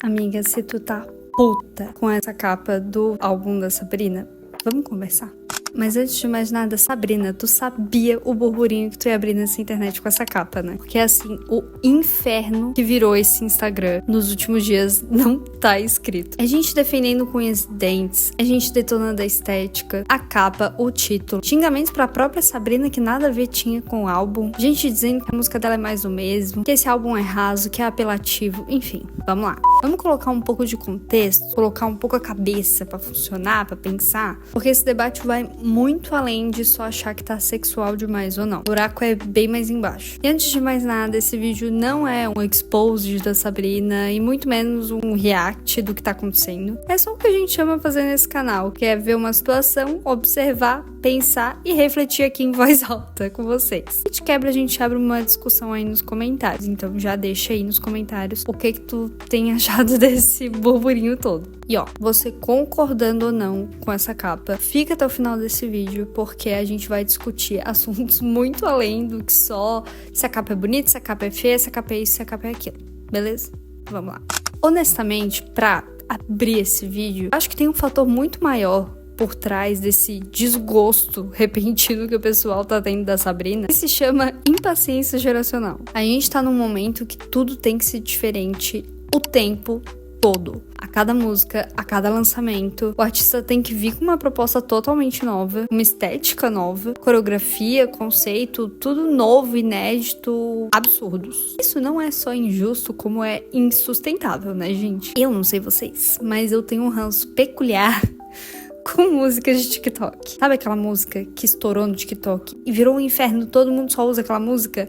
Amiga, se tu tá puta com essa capa do álbum da Sabrina, vamos conversar? Mas antes de mais nada, Sabrina, tu sabia o burburinho que tu ia abrir nessa internet com essa capa, né? Porque assim, o inferno que virou esse Instagram nos últimos dias não tá escrito. A gente defendendo com unhas e dentes, a gente detonando a estética, a capa, o título, xingamentos pra própria Sabrina que nada a ver tinha com o álbum, gente dizendo que a música dela é mais o mesmo, que esse álbum é raso, que é apelativo, enfim, vamos lá. Vamos colocar um pouco de contexto, colocar um pouco a cabeça pra funcionar, pra pensar, porque esse debate vai muito além de só achar que tá sexual demais ou não. O buraco é bem mais embaixo. E antes de mais nada, esse vídeo não é um expose da Sabrina e muito menos um react do que tá acontecendo. É só o que a gente ama fazer nesse canal, que é ver uma situação, observar, pensar e refletir aqui em voz alta com vocês. Se te quebra, a gente abre uma discussão aí nos comentários. Então já deixa aí nos comentários o que tu tem achado desse burburinho todo. E ó, você concordando ou não com essa capa, fica até o final desse vídeo, porque a gente vai discutir assuntos muito além do que só se a capa é bonita, se a capa é feia, se a capa é isso, se a capa é aquilo. Beleza? Vamos lá. Honestamente, pra abrir esse vídeo, acho que tem um fator muito maior por trás desse desgosto repentino que o pessoal tá tendo da Sabrina, que se chama impaciência geracional. A gente tá num momento que tudo tem que ser diferente o tempo todo. A cada música, a cada lançamento, o artista tem que vir com uma proposta totalmente nova, uma estética nova, coreografia, conceito, tudo novo, inédito, absurdos. Isso não é só injusto, como é insustentável, né, gente? Eu não sei vocês, mas eu tenho um ranço peculiar com músicas de TikTok. Sabe aquela música que estourou no TikTok e virou um inferno, todo mundo só usa aquela música?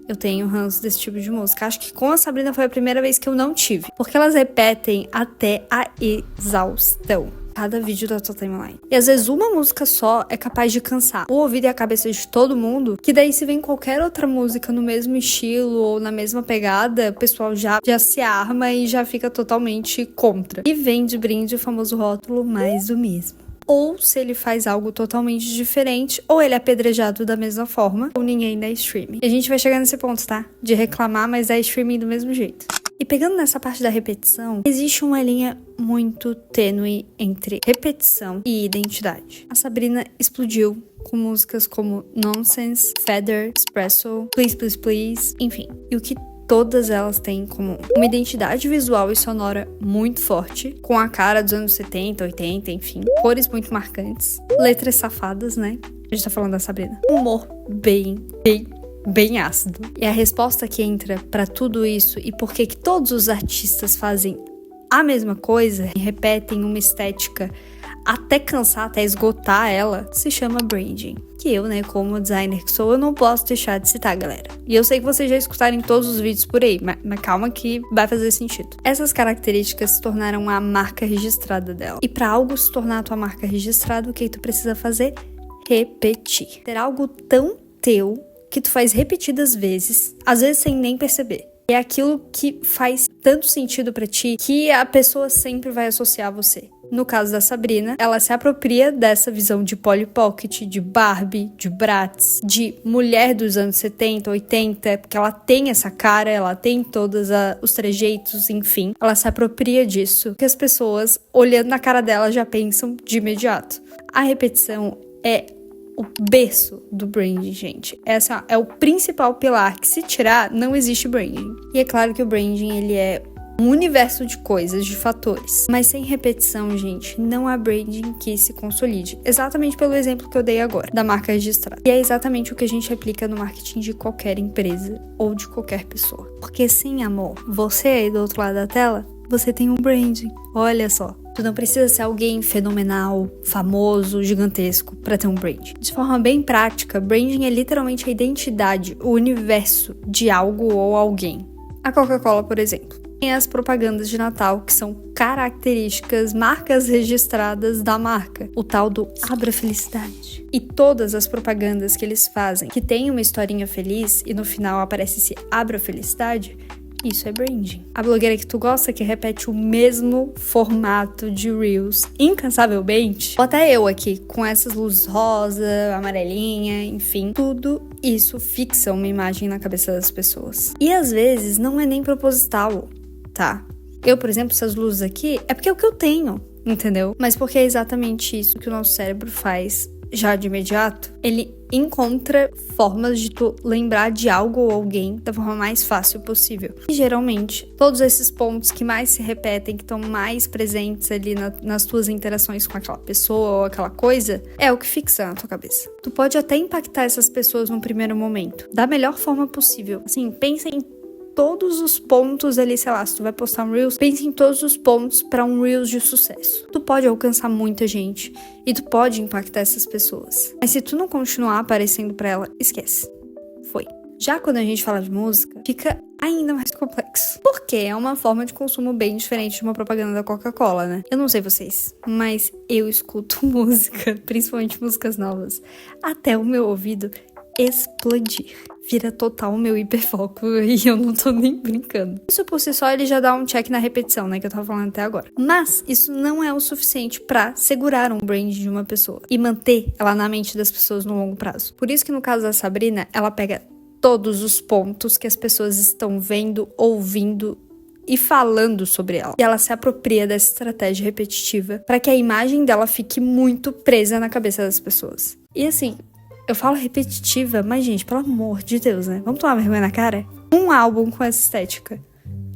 Eu tenho ranço desse tipo de música. Acho que com a Sabrina foi a primeira vez que eu não tive. Porque elas repetem até a exaustão cada vídeo da tua timeline. E às vezes uma música só é capaz de cansar o ouvido e a cabeça de todo mundo, que daí se vem qualquer outra música no mesmo estilo ou na mesma pegada, o pessoal já se arma e já fica totalmente contra. E vem de brinde o famoso rótulo mais do mesmo. Ou se ele faz algo totalmente diferente, ou ele é apedrejado da mesma forma, ou ninguém dá streaming. E a gente vai chegar nesse ponto, tá? De reclamar, mas dá streaming do mesmo jeito. E pegando nessa parte da repetição, existe uma linha muito tênue entre repetição e identidade. A Sabrina explodiu com músicas como Nonsense, Feather, Espresso, Please Please Please, enfim. E o que todas elas têm em comum? Uma identidade visual e sonora muito forte, com a cara dos anos 70, 80, enfim. Cores muito marcantes. Letras safadas, né? A gente tá falando da Sabrina. Humor bem ácido. E a resposta que entra pra tudo isso e por que todos os artistas fazem a mesma coisa e repetem uma estética até cansar, até esgotar ela, se chama branding. Que eu, né, como designer que sou, eu não posso deixar de citar, galera. E eu sei que vocês já escutaram em todos os vídeos por aí, mas calma que vai fazer sentido. Essas características se tornaram a marca registrada dela. E pra algo se tornar a tua marca registrada, o que tu precisa fazer? Repetir. Ter algo tão teu que tu faz repetidas vezes, às vezes sem nem perceber. É aquilo que faz tanto sentido pra ti que a pessoa sempre vai associar a você. No caso da Sabrina, ela se apropria dessa visão de Polly Pocket, de Barbie, de Bratz, de mulher dos anos 70, 80, porque ela tem essa cara, ela tem todos os trejeitos, enfim. Ela se apropria disso, que as pessoas, olhando na cara dela, já pensam de imediato. A repetição é o berço do branding, gente. Essa é o principal pilar, que se tirar, não existe branding. E é claro que o branding, ele é um universo de coisas, de fatores. Mas sem repetição, gente, não há branding que se consolide. Exatamente pelo exemplo que eu dei agora, da marca registrada. E é exatamente o que a gente aplica no marketing de qualquer empresa ou de qualquer pessoa. Porque sim, amor, você aí do outro lado da tela, você tem um branding. Olha só. Tu não precisa ser alguém fenomenal, famoso, gigantesco pra ter um branding. De forma bem prática, branding é literalmente a identidade, o universo de algo ou alguém. A Coca-Cola, por exemplo, tem as propagandas de Natal, que são características, marcas registradas da marca. O tal do Abra Felicidade. E todas as propagandas que eles fazem, que tem uma historinha feliz e no final aparece esse Abra Felicidade, isso é branding. A blogueira que tu gosta, que repete o mesmo formato de Reels incansavelmente, ou até eu aqui, com essas luzes rosa, amarelinha, enfim, tudo isso fixa uma imagem na cabeça das pessoas. E às vezes não é nem proposital, tá? Eu, por exemplo, essas luzes aqui, é porque é o que eu tenho, entendeu? Mas porque é exatamente isso que o nosso cérebro faz já de imediato. Ele encontra formas de tu lembrar de algo ou alguém da forma mais fácil possível. E geralmente, todos esses pontos que mais se repetem, que estão mais presentes ali nas tuas interações com aquela pessoa ou aquela coisa, é o que fixa na tua cabeça. Tu pode até impactar essas pessoas no primeiro momento, da melhor forma possível. Assim, pensa em todos os pontos ali, sei lá, se tu vai postar um Reels, pense em todos os pontos pra um Reels de sucesso. Tu pode alcançar muita gente e tu pode impactar essas pessoas. Mas se tu não continuar aparecendo pra ela, esquece. Foi. Já quando a gente fala de música, fica ainda mais complexo. Porque é uma forma de consumo bem diferente de uma propaganda da Coca-Cola, né? Eu não sei vocês, mas eu escuto música, principalmente músicas novas, até o meu ouvido explodir. Vira total o meu hiperfoco e eu não tô nem brincando. Isso por si só ele já dá um check na repetição, né, que eu tava falando até agora. Mas isso não é o suficiente pra segurar um brand de uma pessoa e manter ela na mente das pessoas no longo prazo. Por isso que no caso da Sabrina, ela pega todos os pontos que as pessoas estão vendo, ouvindo e falando sobre ela. E ela se apropria dessa estratégia repetitiva para que a imagem dela fique muito presa na cabeça das pessoas. E assim, eu falo repetitiva, mas gente, pelo amor de Deus, né? Vamos tomar vergonha na cara? Um álbum com essa estética.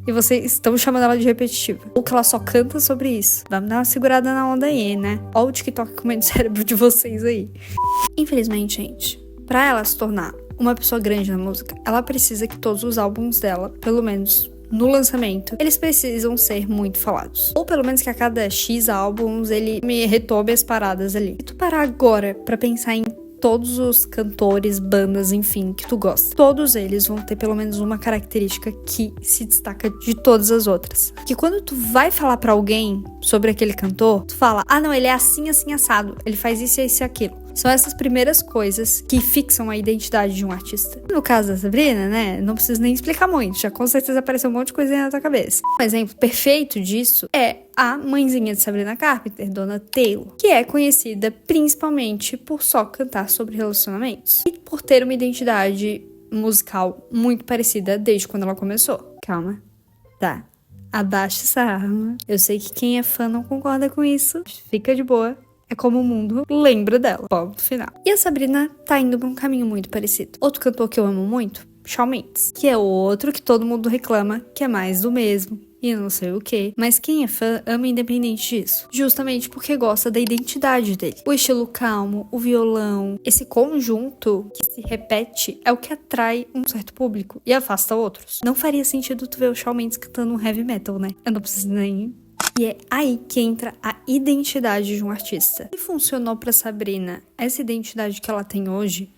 E vocês estão chamando ela de repetitiva. Ou que ela só canta sobre isso. Vamos dar uma segurada na onda aí, né? Olha o TikTok comendo o cérebro de vocês aí. Infelizmente, gente, pra ela se tornar uma pessoa grande na música, ela precisa que todos os álbuns dela, pelo menos no lançamento, eles precisam ser muito falados. Ou pelo menos que a cada X álbuns ele me retome as paradas ali. E tu parar agora pra pensar em todos os cantores, bandas, enfim, que tu gosta. Todos eles vão ter pelo menos uma característica que se destaca de todas as outras. Que quando tu vai falar pra alguém sobre aquele cantor, tu fala, ah não, ele é assim, assim, assado. Ele faz isso, isso e aquilo. São essas primeiras coisas que fixam a identidade de um artista. No caso da Sabrina, né, não preciso nem explicar muito, já com certeza apareceu um monte de coisa aí na tua cabeça. Um exemplo perfeito disso é a mãezinha de Sabrina Carpenter, Dona Taylor, que é conhecida principalmente por só cantar sobre relacionamentos e por ter uma identidade musical muito parecida desde quando ela começou. Calma, tá, abaixa essa arma. Eu sei que quem é fã não concorda com isso, fica de boa. É como o mundo lembra dela. Ponto final. E a Sabrina tá indo pra um caminho muito parecido. Outro cantor que eu amo muito, Shawn Mendes, que é outro que todo mundo reclama que é mais do mesmo e não sei o que. Mas quem é fã ama independente disso. Justamente porque gosta da identidade dele. O estilo calmo, o violão, esse conjunto que se repete é o que atrai um certo público e afasta outros. Não faria sentido tu ver o Shawn Mendes cantando um heavy metal, né? Eu não preciso nem... E é aí que entra a identidade de um artista. E funcionou pra Sabrina essa identidade que ela tem hoje,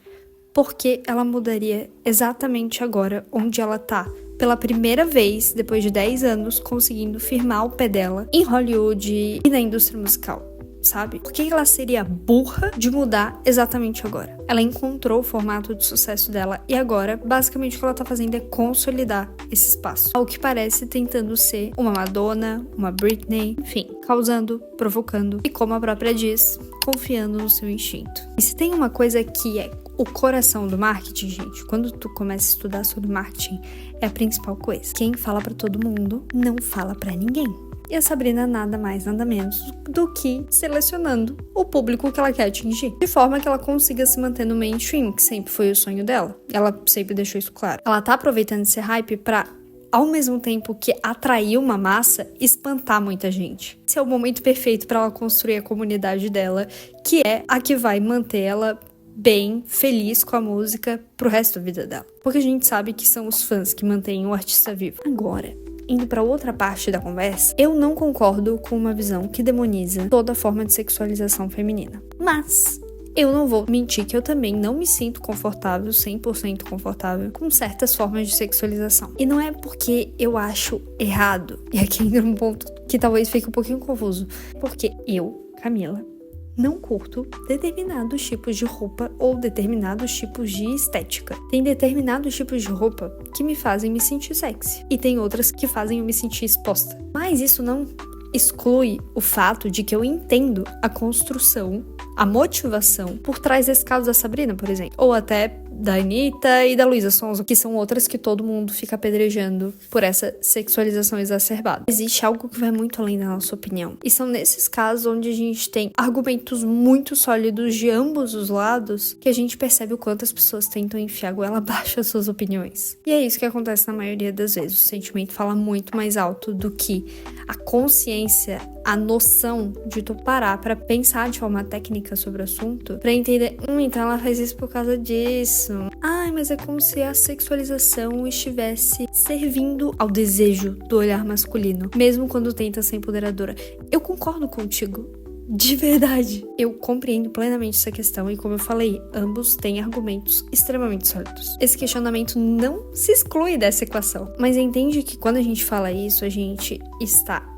porque ela mudaria exatamente agora onde ela tá. Pela primeira vez, depois de 10 anos, conseguindo firmar o pé dela em Hollywood e na indústria musical. Sabe? Por que ela seria burra de mudar exatamente agora? Ela encontrou o formato de sucesso dela e agora, basicamente, o que ela tá fazendo é consolidar esse espaço. Ao que parece, tentando ser uma Madonna, uma Britney, enfim, causando, provocando e, como a própria diz, confiando no seu instinto. E se tem uma coisa que é o coração do marketing, gente, quando tu começa a estudar sobre marketing, é a principal coisa. Quem fala pra todo mundo, não fala pra ninguém. E a Sabrina nada mais, nada menos do que selecionando o público que ela quer atingir. De forma que ela consiga se manter no mainstream, que sempre foi o sonho dela. Ela sempre deixou isso claro. Ela tá aproveitando esse hype pra, ao mesmo tempo que atrair uma massa, espantar muita gente. Esse é o momento perfeito pra ela construir a comunidade dela, que é a que vai manter ela bem, feliz com a música pro resto da vida dela. Porque a gente sabe que são os fãs que mantêm o artista vivo. Agora, indo para outra parte da conversa, eu não concordo com uma visão que demoniza toda forma de sexualização feminina. Mas eu não vou mentir que eu também não me sinto confortável, 100% confortável, com certas formas de sexualização. E não é porque eu acho errado, e aqui entra um ponto que talvez fique um pouquinho confuso, porque eu, Camila, não curto determinados tipos de roupa ou determinados tipos de estética. Tem determinados tipos de roupa que me fazem me sentir sexy. E tem outras que fazem eu me sentir exposta. Mas isso não exclui o fato de que eu entendo a construção, a motivação por trás desse caso da Sabrina, por exemplo. Ou até da Anitta e da Luísa Sonza, que são outras que todo mundo fica apedrejando por essa sexualização exacerbada. Existe algo que vai muito além da nossa opinião. E são nesses casos onde a gente tem argumentos muito sólidos de ambos os lados que a gente percebe o quanto as pessoas tentam enfiar a goela abaixo as suas opiniões. E é isso que acontece na maioria das vezes. O sentimento fala muito mais alto do que a consciência, a noção de tu parar pra pensar de forma técnica sobre o assunto, pra entender, então ela faz isso por causa disso. Ai, mas é como se a sexualização estivesse servindo ao desejo do olhar masculino, mesmo quando tenta ser empoderadora. Eu concordo contigo. De verdade, eu compreendo plenamente essa questão e, como eu falei, ambos têm argumentos extremamente sólidos. Esse questionamento não se exclui dessa equação, mas entende que quando a gente fala isso, a gente está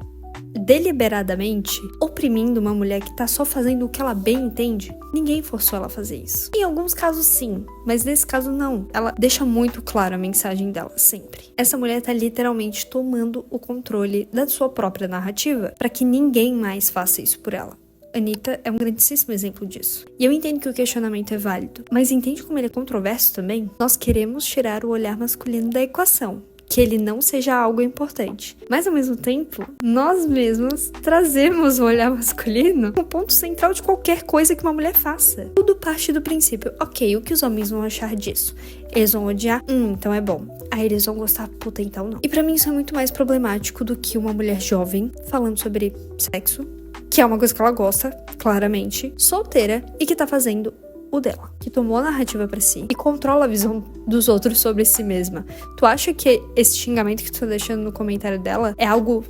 deliberadamente oprimindo uma mulher que tá só fazendo o que ela bem entende. Ninguém forçou ela a fazer isso. Em alguns casos sim, mas nesse caso não. Ela deixa muito clara a mensagem dela sempre. Essa mulher tá literalmente tomando o controle da sua própria narrativa para que ninguém mais faça isso por ela. Anitta é um grandíssimo exemplo disso. E eu entendo que o questionamento é válido, mas entende como ele é controverso também? Nós queremos tirar o olhar masculino da equação, que ele não seja algo importante. Mas, ao mesmo tempo, nós mesmos trazemos o olhar masculino como ponto central de qualquer coisa que uma mulher faça. Tudo parte do princípio, ok, o que os homens vão achar disso? Eles vão odiar? Então é bom. Aí eles vão gostar? Puta, então não. E pra mim isso é muito mais problemático do que uma mulher jovem falando sobre sexo, que é uma coisa que ela gosta, claramente, solteira e que tá fazendo o dela, que tomou a narrativa pra si e controla a visão dos outros sobre si mesma. Tu acha que esse xingamento que tu tá deixando no comentário dela é algo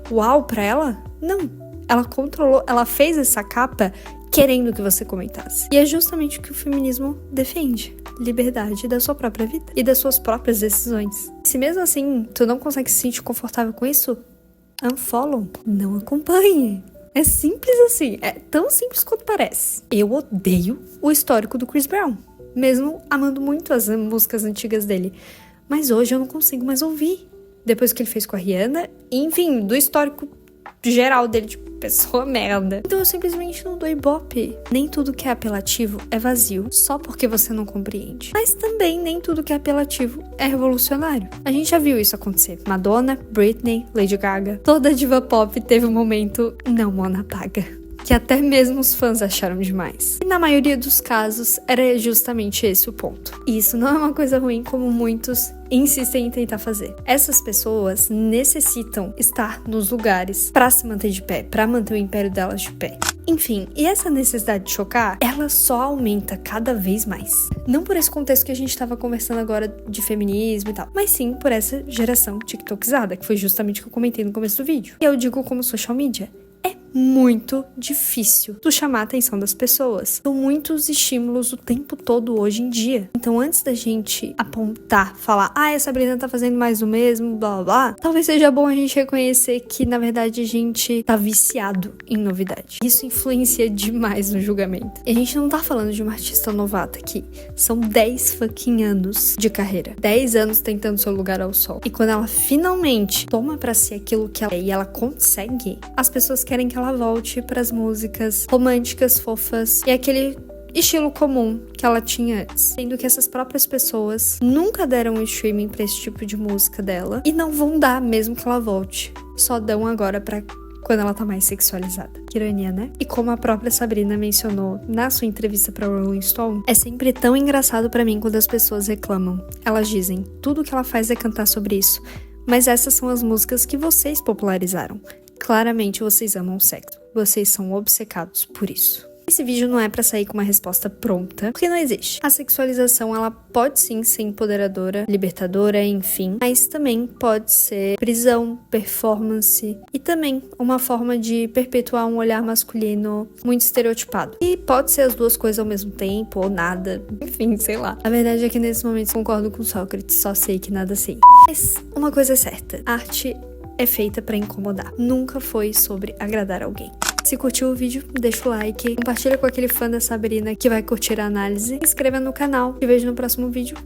uau pra ela? Não. Ela controlou, ela fez essa capa querendo que você comentasse. E é justamente o que o feminismo defende. Liberdade da sua própria vida e das suas próprias decisões. Se mesmo assim tu não consegue se sentir confortável com isso, unfollow, não acompanhe. É simples assim, é tão simples quanto parece. Eu odeio o histórico do Chris Brown, mesmo amando muito as músicas antigas dele. Mas hoje eu não consigo mais ouvir. Depois que ele fez com a Rihanna, enfim, do histórico geral dele de pessoa merda. Então eu simplesmente não dou ibope. Nem tudo que é apelativo é vazio, só porque você não compreende. Mas também nem tudo que é apelativo é revolucionário. A gente já viu isso acontecer. Madonna, Britney, Lady Gaga. Toda diva pop teve um momento não Mona paga, que até mesmo os fãs acharam demais. E na maioria dos casos, era justamente esse o ponto. E isso não é uma coisa ruim como muitos insistem em tentar fazer. Essas pessoas necessitam estar nos lugares pra se manter de pé, pra manter o império delas de pé. Enfim, e essa necessidade de chocar, ela só aumenta cada vez mais. Não por esse contexto que a gente tava conversando agora de feminismo e tal, mas sim por essa geração tiktokizada, que foi justamente o que eu comentei no começo do vídeo. E eu digo como social media. É muito difícil tu chamar a atenção das pessoas. São muitos estímulos o tempo todo hoje em dia. Então, antes da gente apontar, falar, a Sabrina tá fazendo mais do mesmo, blá blá blá, talvez seja bom a gente reconhecer que, na verdade, a gente tá viciado em novidade. Isso influencia demais no julgamento. E a gente não tá falando de uma artista novata aqui. São 10 fucking anos de carreira. 10 anos tentando seu lugar ao sol. E quando ela finalmente toma pra si aquilo que ela é e ela consegue, as pessoas querem que ela volte pras músicas românticas, fofas e aquele estilo comum que ela tinha antes. Sendo que essas próprias pessoas nunca deram um streaming pra esse tipo de música dela e não vão dar mesmo que ela volte. Só dão agora pra quando ela tá mais sexualizada. Que ironia, né? E como a própria Sabrina mencionou na sua entrevista pra Rolling Stone, é sempre tão engraçado pra mim quando as pessoas reclamam. Elas dizem, tudo que ela faz é cantar sobre isso. Mas essas são as músicas que vocês popularizaram. Claramente vocês amam sexo. Vocês são obcecados por isso. Esse vídeo não é pra sair com uma resposta pronta, porque não existe. A sexualização, ela pode sim ser empoderadora, libertadora, enfim, mas também pode ser prisão, performance e também uma forma de perpetuar um olhar masculino muito estereotipado. E pode ser as duas coisas ao mesmo tempo, ou nada, enfim, sei lá. A verdade é que nesse momento concordo com Sócrates, só sei que nada sei. Mas uma coisa é certa, arte é feita pra incomodar. Nunca foi sobre agradar alguém. Se curtiu o vídeo, deixa o like, compartilha com aquele fã da Sabrina que vai curtir a análise, se inscreva no canal. Te vejo no próximo vídeo.